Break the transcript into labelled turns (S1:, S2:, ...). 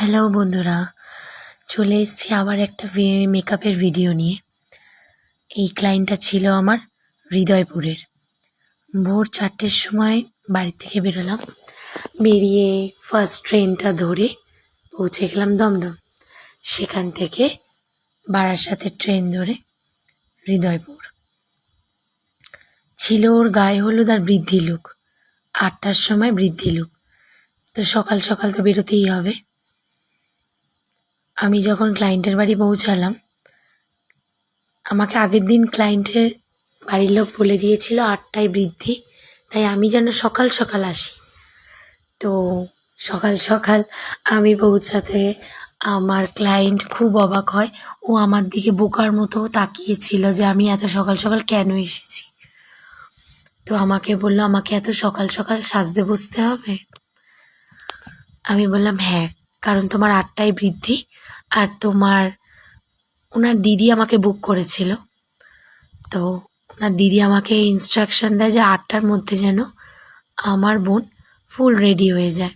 S1: Hello বন্ধুরা, চলে এসেছি আবার একটা মেকআপের ভিডিও নিয়ে। এই ক্লায়েন্টটা ছিল আমার হৃদয়পুরের। ভোর 4টের সময় বাড়ি থেকে বেরোলাম, বেরিয়ে ফার্স্ট ট্রেনটা ধরে পৌঁছে গেলাম দমদম। সেখান থেকে বারাসাতের ট্রেন ধরে হৃদয়পুর। ছিল ওর গায়ে হলুদ আর বৃদ্ধি লুক। 8টার সময় বৃদ্ধি লুক, তো সকাল সকাল তো বেরোতেই হবে। আমি যখন ক্লায়েন্টের বাড়ি পৌঁছালাম, আমাকে আগের দিন ক্লায়েন্টের বাড়ির লোক বলে দিয়েছিল 8টায় বৃদ্ধি, তাই আমি যেন সকাল সকাল আসি। তো সকাল সকাল আমি পৌঁছাতে আমার ক্লায়েন্ট খুব অবাক হয়। ও আমার দিকে বোকার মতো তাকিয়েছিল যে আমি এত সকাল সকাল কেন এসেছি। তো আমাকে বললো, আমাকে এত সকাল সকাল সাজতে বসতে হবে? আমি বললাম হ্যাঁ, কারণ তোমার 8টায় বৃদ্ধি, আর ওনার দিদি আমাকে বুক করেছিল। তো ওনার দিদি আমাকে ইনস্ট্রাকশন দেয় যে 8টার মধ্যে যেন আমার বোন ফুল রেডি হয়ে যায়।